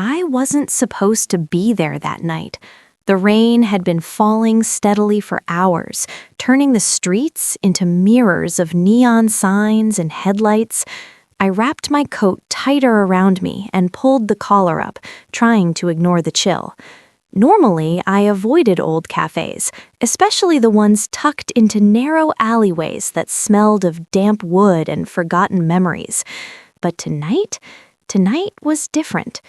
I wasn't supposed to be there that night. The rain had been falling steadily for hours, turning the streets into mirrors of neon signs and headlights. I wrapped my coat tighter around me and pulled the collar up, trying to ignore the chill. Normally, I avoided old cafes, especially the ones tucked into narrow alleyways that smelled of damp wood and forgotten memories. But tonight was different.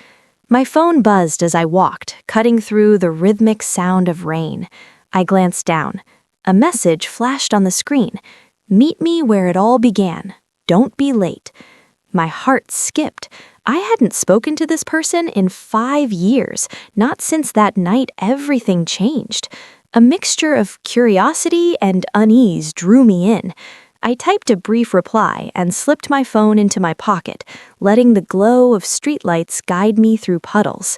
My phone buzzed as I walked, cutting through the rhythmic sound of rain. I glanced down. A message flashed on the screen. "Meet me where it all began. Don't be late." My heart skipped. I hadn't spoken to this person in 5 years, not since that night everything changed. A mixture of curiosity and unease drew me in. I typed a brief reply and slipped my phone into my pocket, letting the glow of streetlights guide me through puddles.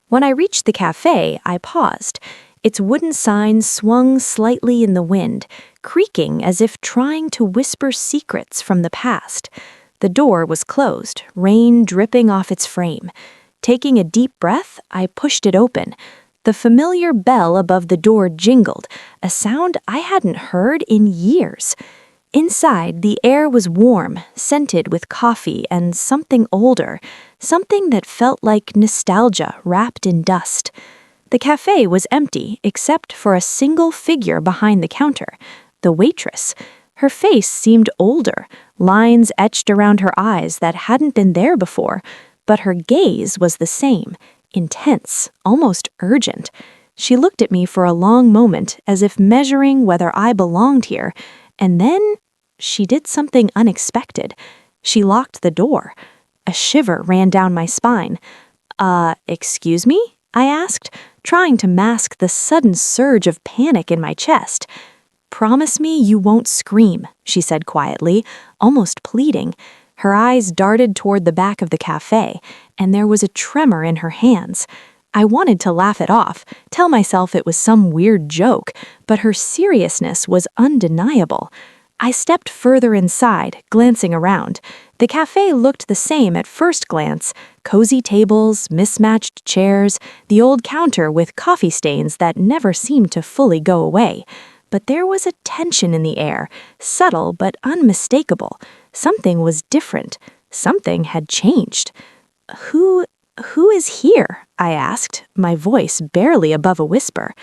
When I reached the cafe, I paused. Its wooden sign swung slightly in the wind, creaking as if trying to whisper secrets from the past. The door was closed, rain dripping off its frame. Taking a deep breath, I pushed it open. The familiar bell above the door jingled, a sound I hadn't heard in years. Inside, the air was warm, scented with coffee and something older, something that felt like nostalgia wrapped in dust. The cafe was empty except for a single figure behind the counter, the waitress. Her face seemed older, lines etched around her eyes that hadn't been there before, but her gaze was the same, intense, almost urgent. She looked at me for a long moment as if measuring whether I belonged here, and then she did something unexpected. She locked the door. A shiver ran down my spine. Excuse me?" I asked, trying to mask the sudden surge of panic in my chest. "Promise me you won't scream," she said quietly, almost pleading. Her eyes darted toward the back of the cafe, and there was a tremor in her hands. I wanted to laugh it off, tell myself it was some weird joke, but her seriousness was undeniable. I stepped further inside, glancing around. The cafe looked the same at first glance: cozy tables, mismatched chairs, the old counter with coffee stains that never seemed to fully go away. But there was a tension in the air, subtle but unmistakable. Something was different. Something had changed. Who is here?" I asked, my voice barely above a whisper.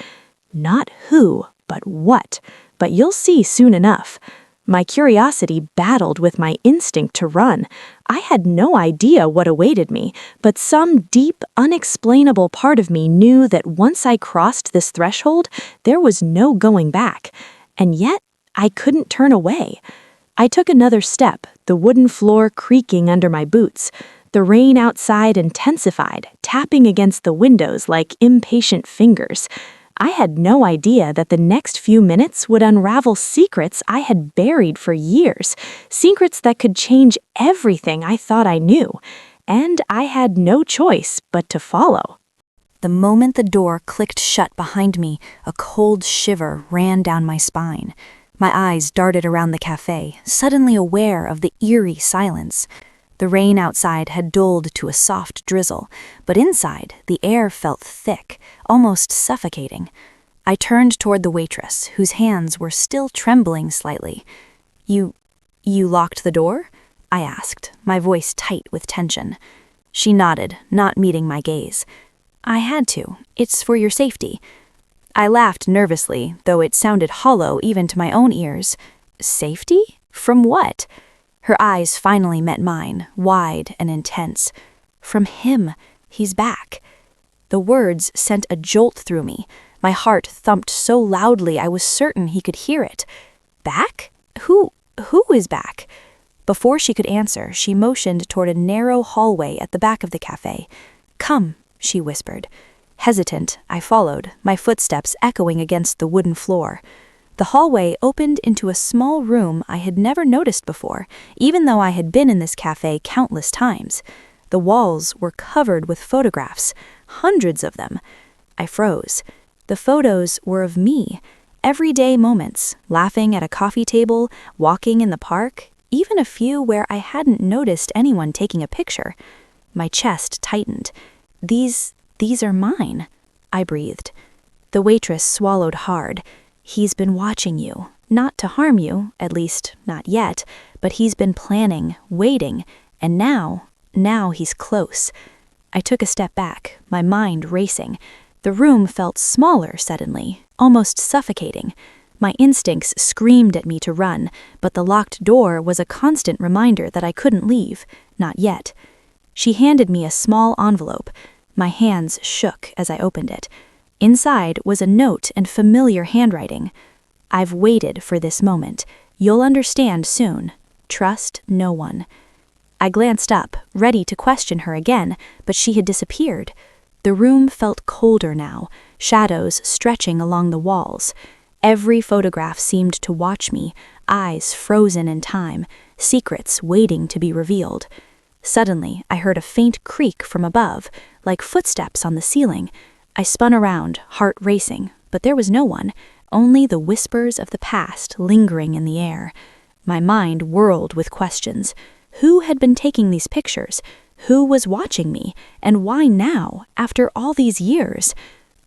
"Not who, but what. But you'll see soon enough." My curiosity battled with my instinct to run. I had no idea what awaited me, but some deep, unexplainable part of me knew that once I crossed this threshold, there was no going back. And yet, I couldn't turn away. I took another step, the wooden floor creaking under my boots. The rain outside intensified, tapping against the windows like impatient fingers. I had no idea that the next few minutes would unravel secrets I had buried for years, secrets that could change everything I thought I knew, and I had no choice but to follow. The moment the door clicked shut behind me, a cold shiver ran down my spine. My eyes darted around the cafe, suddenly aware of the eerie silence. The rain outside had dulled to a soft drizzle, but inside, the air felt thick, almost suffocating. I turned toward the waitress, whose hands were still trembling slightly. You locked the door?" I asked, my voice tight with tension. She nodded, not meeting my gaze. "I had to. It's for your safety." I laughed nervously, though it sounded hollow even to my own ears. "Safety? From what?" Her eyes finally met mine, wide and intense. "From him. He's back." The words sent a jolt through me. My heart thumped so loudly I was certain he could hear it. "Back? Who is back?" Before she could answer, she motioned toward a narrow hallway at the back of the cafe. "Come," she whispered. Hesitant, I followed, my footsteps echoing against the wooden floor. The hallway opened into a small room I had never noticed before, even though I had been in this cafe countless times. The walls were covered with photographs, hundreds of them. I froze. The photos were of me, everyday moments, laughing at a coffee table, walking in the park, even a few where I hadn't noticed anyone taking a picture. My chest tightened. These are mine, I breathed. The waitress swallowed hard. He's been watching you. Not to harm you, at least not yet, but he's been planning, waiting, and now he's close. I took a step back, my mind racing. The room felt smaller suddenly, almost suffocating. My instincts screamed at me to run, but the locked door was a constant reminder that I couldn't leave, not yet. She handed me a small envelope. My hands shook as I opened it. Inside was a note and familiar handwriting. I've waited for this moment. You'll understand soon. Trust no one. I glanced up, ready to question her again, but she had disappeared. The room felt colder now, shadows stretching along the walls. Every photograph seemed to watch me, eyes frozen in time, secrets waiting to be revealed. Suddenly, I heard a faint creak from above, like footsteps on the ceiling. I spun around, heart racing, but there was no one, only the whispers of the past lingering in the air. My mind whirled with questions. Who had been taking these pictures? Who was watching me? And why now, after all these years?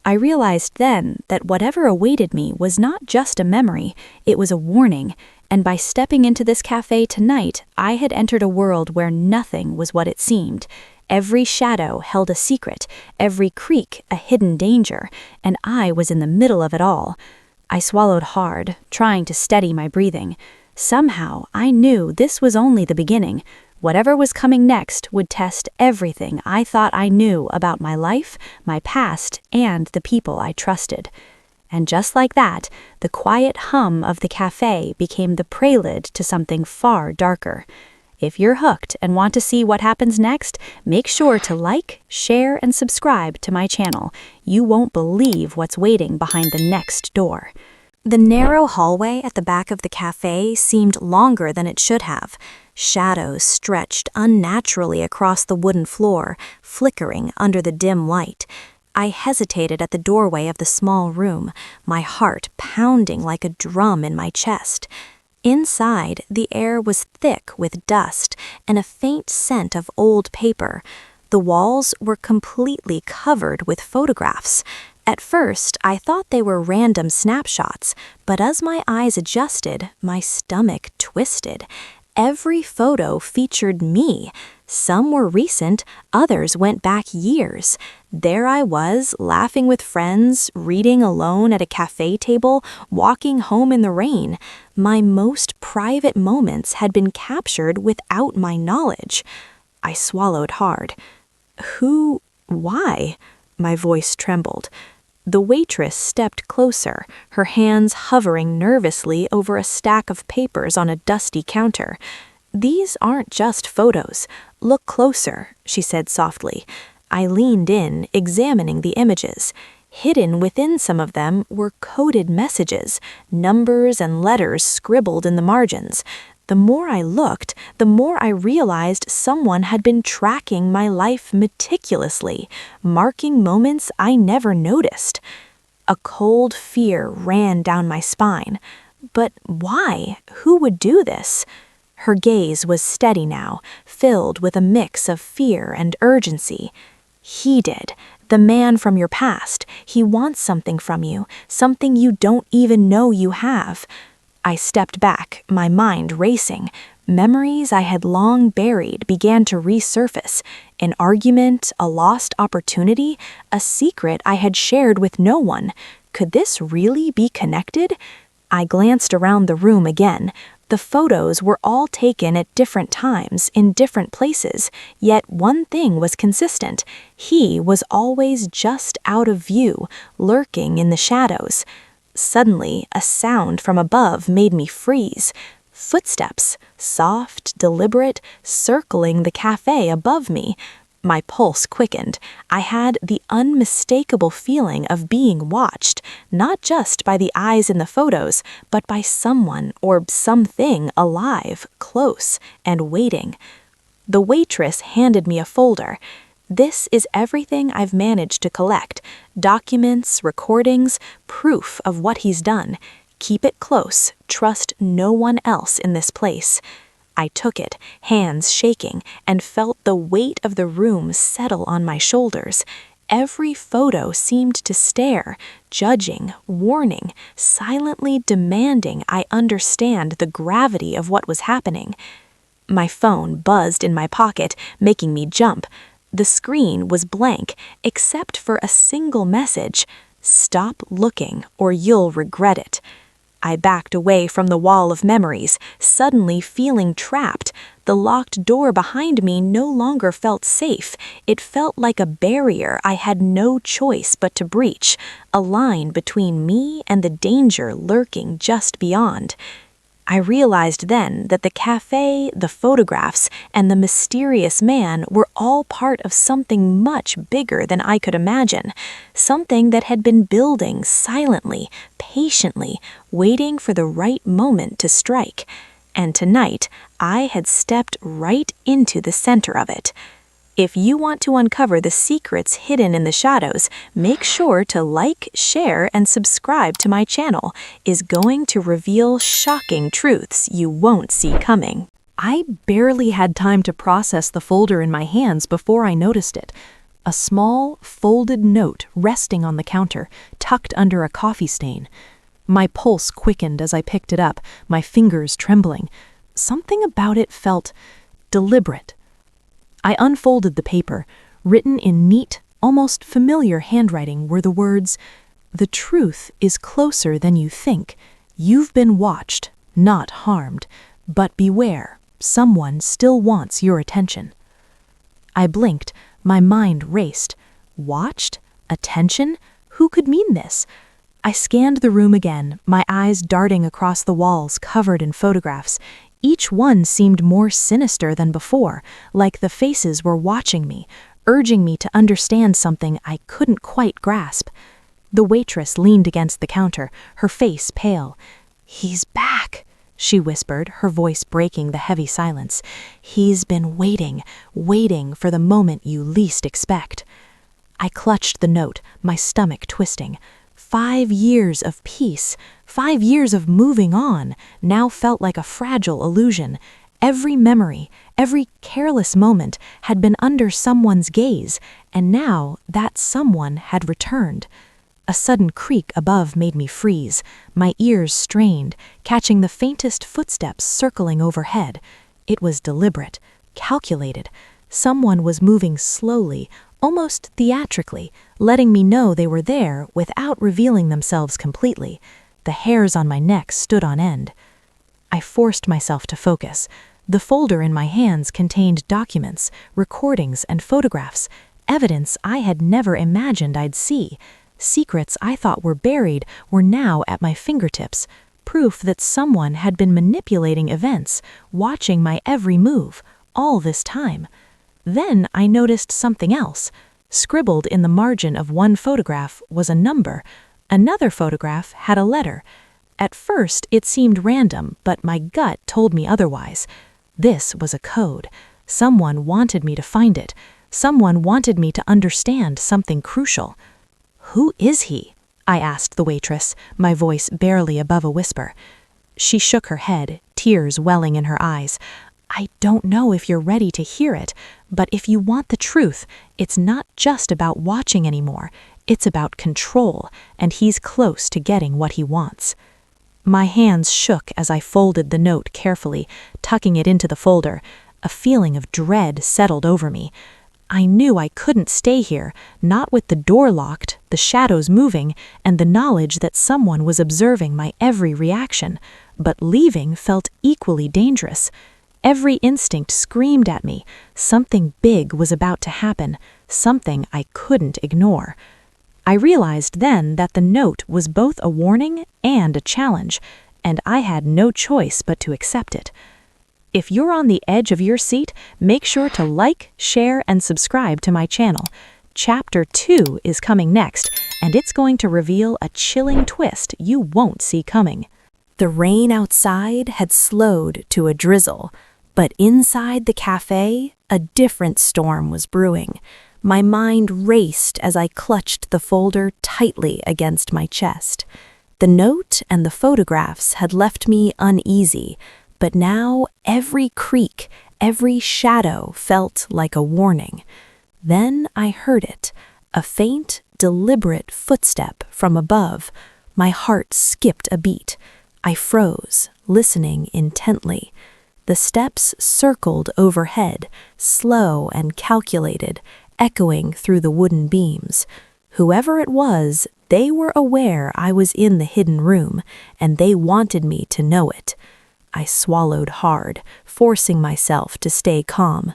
I realized then that whatever awaited me was not just a memory, it was a warning, and by stepping into this cafe tonight, I had entered a world where nothing was what it seemed. Every shadow held a secret, every creak a hidden danger, and I was in the middle of it all. I swallowed hard, trying to steady my breathing. Somehow, I knew this was only the beginning. Whatever was coming next would test everything I thought I knew about my life, my past, and the people I trusted. And just like that, the quiet hum of the cafe became the prelude to something far darker. If you're hooked and want to see what happens next, make sure to like, share, and subscribe to my channel. You won't believe what's waiting behind the next door. The narrow hallway at the back of the cafe seemed longer than it should have. Shadows stretched unnaturally across the wooden floor, flickering under the dim light. I hesitated at the doorway of the small room, my heart pounding like a drum in my chest. Inside, the air was thick with dust and a faint scent of old paper. The walls were completely covered with photographs. At first, I thought they were random snapshots, but as my eyes adjusted, my stomach twisted. Every photo featured me. Some were recent, others went back years. There I was, laughing with friends, reading alone at a cafe table, walking home in the rain. My most private moments had been captured without my knowledge. I swallowed hard. Who? Why? My voice trembled. The waitress stepped closer, her hands hovering nervously over a stack of papers on a dusty counter. "These aren't just photos. Look closer," she said softly. I leaned in, examining the images. Hidden within some of them were coded messages, numbers and letters scribbled in the margins. The more I looked, the more I realized someone had been tracking my life meticulously, marking moments I never noticed. A cold fear ran down my spine. But why? Who would do this? Her gaze was steady now, filled with a mix of fear and urgency. He did. The man from your past. He wants something from you, something you don't even know you have. I stepped back, my mind racing. Memories I had long buried began to resurface. An argument, a lost opportunity, a secret I had shared with no one. Could this really be connected? I glanced around the room again. The photos were all taken at different times, in different places, yet one thing was consistent. He was always just out of view, lurking in the shadows. Suddenly, a sound from above made me freeze. Footsteps, soft, deliberate, circling the cafe above me. My pulse quickened. I had the unmistakable feeling of being watched, not just by the eyes in the photos, but by someone or something alive, close, and waiting. The waitress handed me a folder. "This is everything I've managed to collect. Documents, recordings, proof of what he's done. Keep it close. Trust no one else in this place." I took it, hands shaking, and felt the weight of the room settle on my shoulders. Every photo seemed to stare, judging, warning, silently demanding I understand the gravity of what was happening. My phone buzzed in my pocket, making me jump. The screen was blank, except for a single message: "Stop looking, or you'll regret it." I backed away from the wall of memories, suddenly feeling trapped. The locked door behind me no longer felt safe. It felt like a barrier I had no choice but to breach, a line between me and the danger lurking just beyond. I realized then that the cafe, the photographs, and the mysterious man were all part of something much bigger than I could imagine, something that had been building silently, patiently, waiting for the right moment to strike. And tonight, I had stepped right into the center of it. If you want to uncover the secrets hidden in the shadows, make sure to like, share, and subscribe to my channel. Is going to reveal shocking truths you won't see coming. I barely had time to process the folder in my hands before I noticed it. A small, folded note resting on the counter, tucked under a coffee stain. My pulse quickened as I picked it up, my fingers trembling. Something about it felt deliberate. I unfolded the paper. Written in neat, almost familiar handwriting were the words, "The truth is closer than you think. You've been watched, not harmed. But beware, someone still wants your attention." I blinked. My mind raced. Watched? Attention? Who could mean this? I scanned the room again, my eyes darting across the walls covered in photographs. Each one seemed more sinister than before, like the faces were watching me, urging me to understand something I couldn't quite grasp. The waitress leaned against the counter, her face pale. "He's back," she whispered, her voice breaking the heavy silence. "He's been waiting for the moment you least expect." I clutched the note, my stomach twisting. 5 years of peace, 5 years of moving on, now felt like a fragile illusion. Every memory, every careless moment had been under someone's gaze, and now that someone had returned. A sudden creak above made me freeze, my ears strained, catching the faintest footsteps circling overhead. It was deliberate, calculated. Someone was moving slowly, almost theatrically, letting me know they were there without revealing themselves completely. The hairs on my neck stood on end. I forced myself to focus. The folder in my hands contained documents, recordings, and photographs, evidence I had never imagined I'd see. Secrets I thought were buried were now at my fingertips, proof that someone had been manipulating events, watching my every move, all this time. Then I noticed something else. Scribbled in the margin of one photograph was a number. Another photograph had a letter. At first, it seemed random, but my gut told me otherwise. This was a code. Someone wanted me to find it. Someone wanted me to understand something crucial. "Who is he?" I asked the waitress, my voice barely above a whisper. She shook her head, tears welling in her eyes. "I don't know if you're ready to hear it, but if you want the truth, it's not just about watching anymore. It's about control, and he's close to getting what he wants." My hands shook as I folded the note carefully, tucking it into the folder. A feeling of dread settled over me. I knew I couldn't stay here, not with the door locked, the shadows moving, and the knowledge that someone was observing my every reaction. But leaving felt equally dangerous. Every instinct screamed at me. Something big was about to happen, something I couldn't ignore. I realized then that the note was both a warning and a challenge, and I had no choice but to accept it. If you're on the edge of your seat, make sure to like, share, and subscribe to my channel. Chapter 2 is coming next, and it's going to reveal a chilling twist you won't see coming. The rain outside had slowed to a drizzle, but inside the cafe, a different storm was brewing. My mind raced as I clutched the folder tightly against my chest. The note and the photographs had left me uneasy, But now every creak, every shadow felt like a warning. Then I heard it, a faint, deliberate footstep from above. My heart skipped a beat. I froze, listening intently. The steps circled overhead, slow and calculated, echoing through the wooden beams. Whoever it was, they were aware I was in the hidden room, and they wanted me to know it. I swallowed hard, forcing myself to stay calm.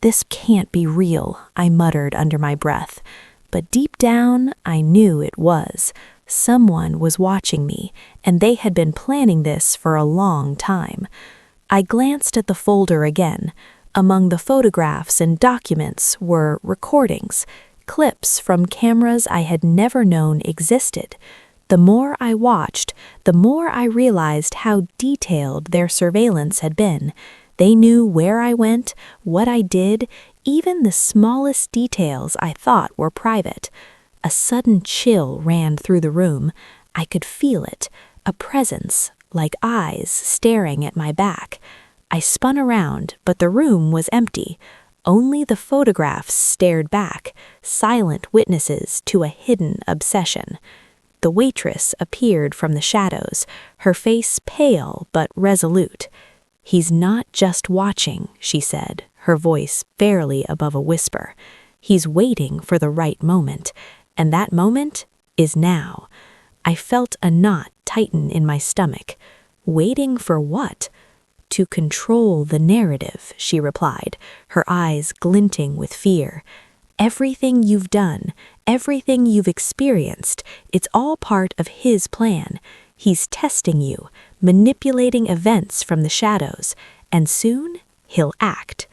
"This can't be real," I muttered under my breath. But deep down, I knew it was. Someone was watching me, and they had been planning this for a long time. I glanced at the folder again. Among the photographs and documents were recordings, clips from cameras I had never known existed. The more I watched, the more I realized how detailed their surveillance had been. They knew where I went, what I did, even the smallest details I thought were private. A sudden chill ran through the room. I could feel it, a presence, like eyes staring at my back. I spun around, but the room was empty. Only the photographs stared back, silent witnesses to a hidden obsession. The waitress appeared from the shadows, her face pale but resolute. "He's not just watching," she said, her voice barely above a whisper. "He's waiting for the right moment, and that moment is now." I felt a knot tighten in my stomach. Waiting for what? "To control the narrative," she replied, her eyes glinting with fear. "Everything you've done, everything you've experienced, it's all part of his plan. He's testing you, manipulating events from the shadows, and soon he'll act."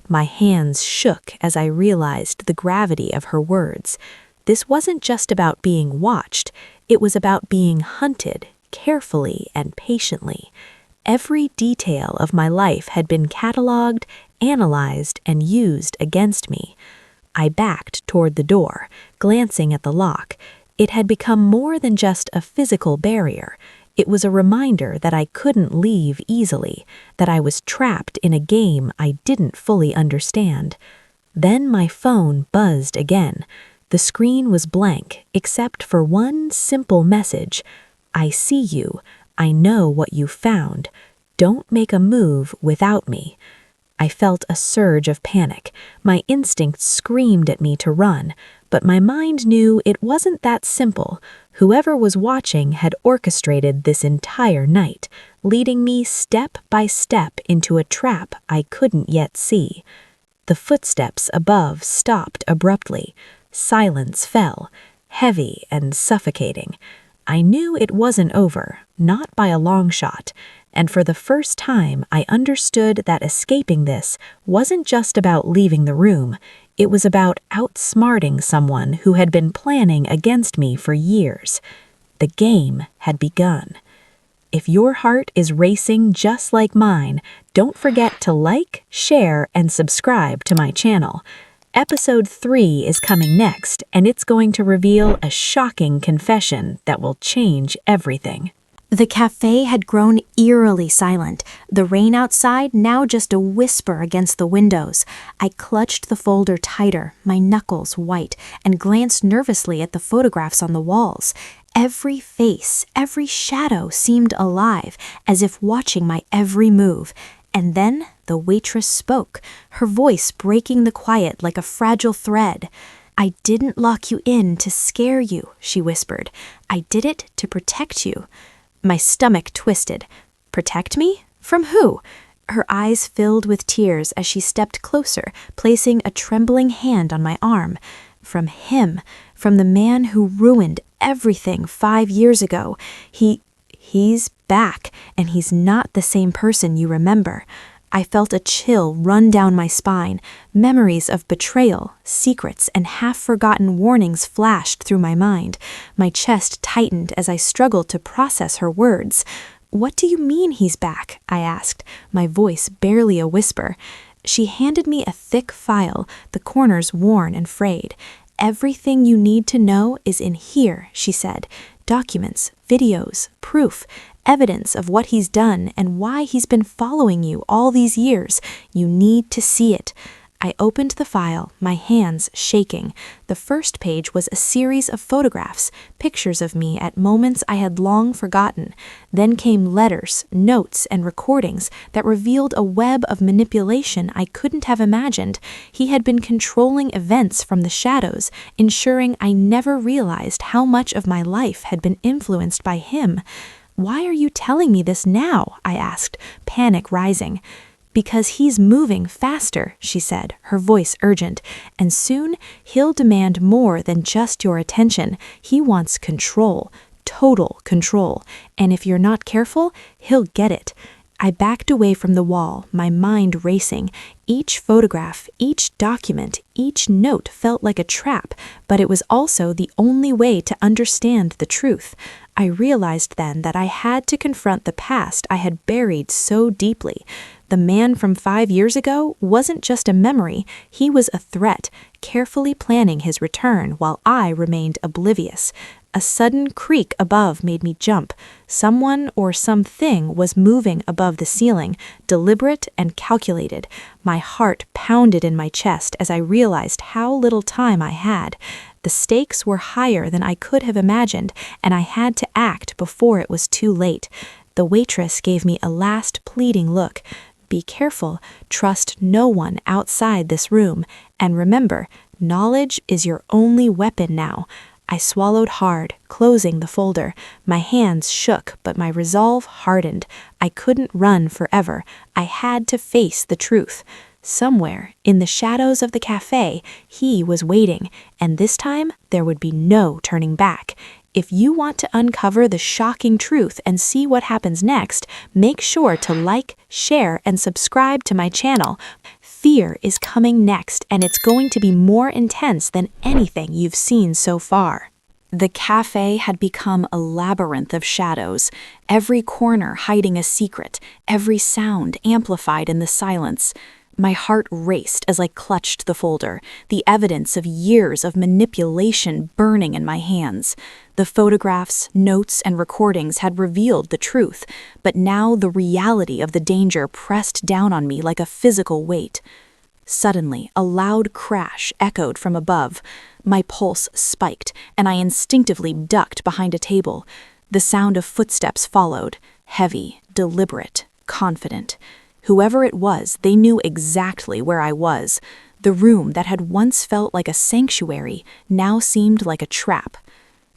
My hands shook as I realized the gravity of her words. This wasn't just about being watched, it was about being hunted, carefully and patiently. Every detail of my life had been cataloged, analyzed, and used against me. I backed toward the door, glancing at the lock. It had become more than just a physical barrier. It was a reminder that I couldn't leave easily, that I was trapped in a game I didn't fully understand. Then my phone buzzed again. The screen was blank, except for one simple message. "I see you. I know what you found. Don't make a move without me." I felt a surge of panic. My instincts screamed at me to run, but my mind knew it wasn't that simple. Whoever was watching had orchestrated this entire night, leading me step by step into a trap I couldn't yet see. The footsteps above stopped abruptly. Silence fell, heavy and suffocating. I knew it wasn't over, not by a long shot, and for the first time I understood that escaping this wasn't just about leaving the room, it was about outsmarting someone who had been planning against me for years. The game had begun. If your heart is racing just like mine, don't forget to like, share, and subscribe to my channel. Episode 3 is coming next, and it's going to reveal a shocking confession that will change everything. The café had grown eerily silent, the rain outside now just a whisper against the windows. I clutched the folder tighter, my knuckles white, and glanced nervously at the photographs on the walls. Every face, every shadow seemed alive, as if watching my every move. And then the waitress spoke, her voice breaking the quiet like a fragile thread. "I didn't lock you in to scare you," she whispered. "I did it to protect you." My stomach twisted. Protect me? From who? Her eyes filled with tears as she stepped closer, placing a trembling hand on my arm. From him, from the man who ruined everything 5 years ago. He's back, and he's not the same person you remember. I felt a chill run down my spine. Memories of betrayal, secrets, and half-forgotten warnings flashed through my mind. My chest tightened as I struggled to process her words. "What do you mean he's back?" I asked, my voice barely a whisper. She handed me a thick file, the corners worn and frayed. "Everything you need to know is in here," she said. "Documents, videos, proof. evidence of what he's done and why he's been following you all these years. You need to see it." I opened the file, my hands shaking. The first page was a series of photographs, pictures of me at moments I had long forgotten. Then came letters, notes, and recordings that revealed a web of manipulation I couldn't have imagined. He had been controlling events from the shadows, ensuring I never realized how much of my life had been influenced by him. "Why are you telling me this now?" I asked, panic rising. "Because he's moving faster," she said, her voice urgent, "and soon he'll demand more than just your attention. He wants control, total control, and if you're not careful, he'll get it." I backed away from the wall, my mind racing. Each photograph, each document, each note felt like a trap, but it was also the only way to understand the truth. I realized then that I had to confront the past I had buried so deeply. The man from 5 years ago wasn't just a memory, he was a threat, carefully planning his return while I remained oblivious. A sudden creak above made me jump. Someone or something was moving above the ceiling, deliberate and calculated. My heart pounded in my chest as I realized how little time I had. The stakes were higher than I could have imagined, and I had to act before it was too late. The waitress gave me a last pleading look. "Be careful, trust no one outside this room, and remember, knowledge is your only weapon now." I swallowed hard, closing the folder. My hands shook, but my resolve hardened. I couldn't run forever. I had to face the truth. Somewhere, in the shadows of the cafe, he was waiting, and this time there would be no turning back. If you want to uncover the shocking truth and see what happens next, make sure to like, share, and subscribe to my channel. Fear is coming next, and it's going to be more intense than anything you've seen so far. The cafe had become a labyrinth of shadows, every corner hiding a secret, every sound amplified in the silence. My heart raced as I clutched the folder, the evidence of years of manipulation burning in my hands. The photographs, notes, and recordings had revealed the truth, but now the reality of the danger pressed down on me like a physical weight. Suddenly, a loud crash echoed from above. My pulse spiked, and I instinctively ducked behind a table. The sound of footsteps followed, heavy, deliberate, confident. Whoever it was, they knew exactly where I was. The room that had once felt like a sanctuary now seemed like a trap.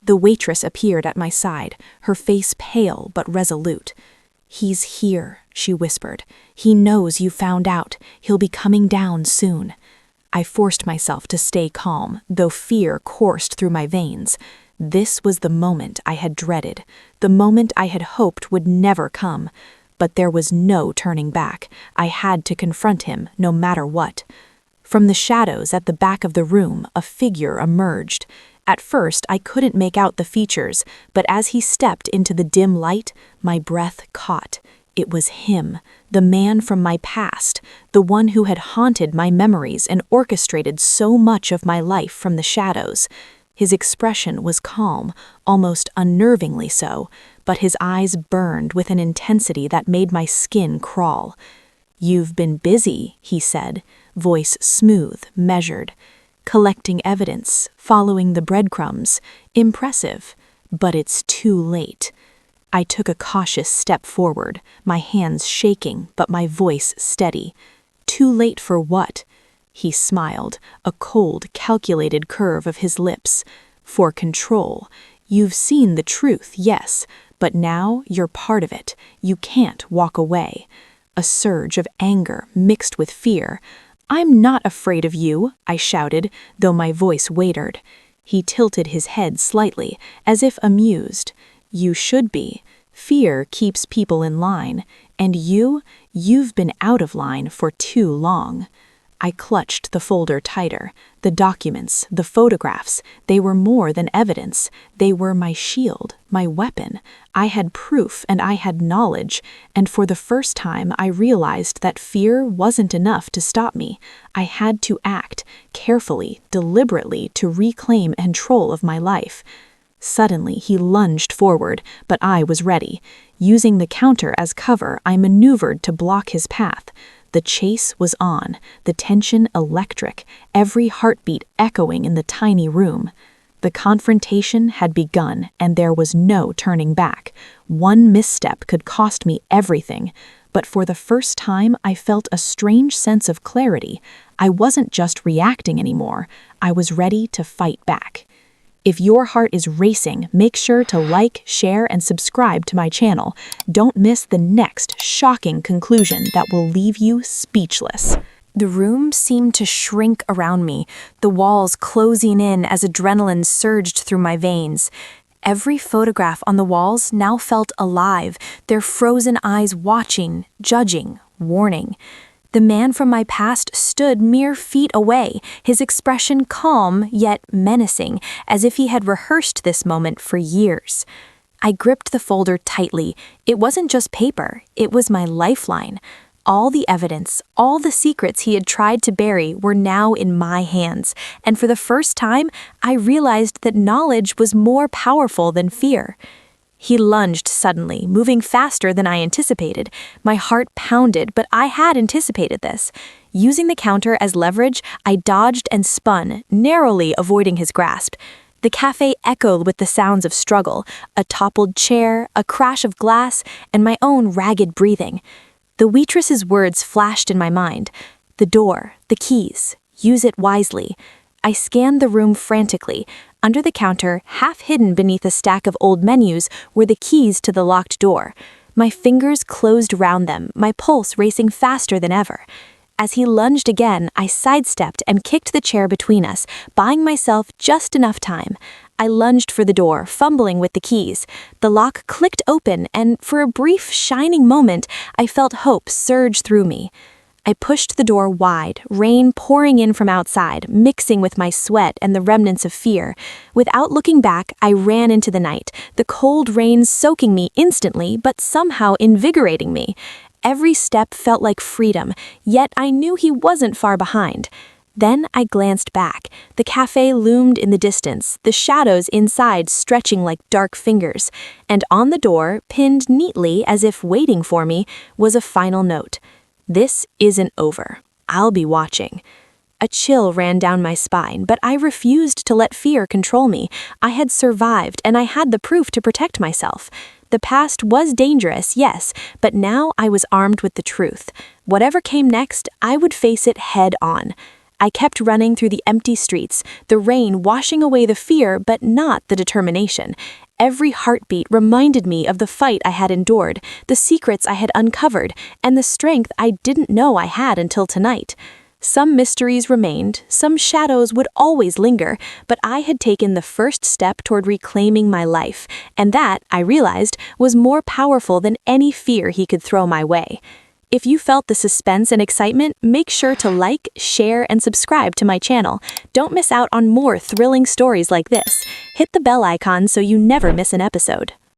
The waitress appeared at my side, her face pale but resolute. "He's here," she whispered. "He knows you found out. He'll be coming down soon." I forced myself to stay calm, though fear coursed through my veins. This was the moment I had dreaded, the moment I had hoped would never come. But there was no turning back. I had to confront him, no matter what. From the shadows at the back of the room, a figure emerged. At first, I couldn't make out the features, but as he stepped into the dim light, my breath caught. It was him, the man from my past, the one who had haunted my memories and orchestrated so much of my life from the shadows. His expression was calm, almost unnervingly so, but his eyes burned with an intensity that made my skin crawl. "You've been busy," he said, voice smooth, measured. "Collecting evidence, following the breadcrumbs. Impressive. But it's too late." I took a cautious step forward, my hands shaking, but my voice steady. "Too late for what?" He smiled, a cold, calculated curve of his lips. "For control. You've seen the truth, yes, but now you're part of it. You can't walk away." A surge of anger mixed with fear. "I'm not afraid of you," I shouted, though my voice wavered. He tilted his head slightly, as if amused. "You should be. Fear keeps people in line, and you've been out of line for too long." I clutched the folder tighter. The documents, the photographs, they were more than evidence. They were my shield, my weapon. I had proof and I had knowledge, and for the first time I realized that fear wasn't enough to stop me. I had to act, carefully, deliberately, to reclaim control of my life. Suddenly, he lunged forward, but I was ready. Using the counter as cover, I maneuvered to block his path. The chase was on, the tension electric, every heartbeat echoing in the tiny room. The confrontation had begun, and there was no turning back. One misstep could cost me everything. But for the first time, I felt a strange sense of clarity. I wasn't just reacting anymore. I was ready to fight back. If your heart is racing, make sure to like, share, and subscribe to my channel. Don't miss the next shocking conclusion that will leave you speechless. The room seemed to shrink around me, the walls closing in as adrenaline surged through my veins. Every photograph on the walls now felt alive, their frozen eyes watching, judging, warning. The man from my past stood mere feet away, his expression calm yet menacing, as if he had rehearsed this moment for years. I gripped the folder tightly. It wasn't just paper, it was my lifeline. All the evidence, all the secrets he had tried to bury were now in my hands, and for the first time, I realized that knowledge was more powerful than fear. He lunged suddenly, moving faster than I anticipated. My heart pounded, but I had anticipated this. Using the counter as leverage, I dodged and spun, narrowly avoiding his grasp. The cafe echoed with the sounds of struggle, a toppled chair, a crash of glass, and my own ragged breathing. The waitress's words flashed in my mind. The door, the keys, use it wisely. I scanned the room frantically. Under the counter, half hidden beneath a stack of old menus, were the keys to the locked door. My fingers closed round them, my pulse racing faster than ever. As he lunged again, I sidestepped and kicked the chair between us, buying myself just enough time. I lunged for the door, fumbling with the keys. The lock clicked open, and for a brief, shining moment, I felt hope surge through me. I pushed the door wide, rain pouring in from outside, mixing with my sweat and the remnants of fear. Without looking back, I ran into the night, the cold rain soaking me instantly, but somehow invigorating me. Every step felt like freedom, yet I knew he wasn't far behind. Then I glanced back. The cafe loomed in the distance, the shadows inside stretching like dark fingers. And on the door, pinned neatly as if waiting for me, was a final note. This isn't over. I'll be watching. A chill ran down my spine, but I refused to let fear control me. I had survived, and I had the proof to protect myself. The past was dangerous, yes, but now I was armed with the truth. Whatever came next, I would face it head on. I kept running through the empty streets, the rain washing away the fear but not the determination. Every heartbeat reminded me of the fight I had endured, the secrets I had uncovered, and the strength I didn't know I had until tonight. Some mysteries remained, some shadows would always linger, but I had taken the first step toward reclaiming my life, and that, I realized, was more powerful than any fear he could throw my way. If you felt the suspense and excitement, make sure to like, share, and subscribe to my channel. Don't miss out on more thrilling stories like this. Hit the bell icon so you never miss an episode.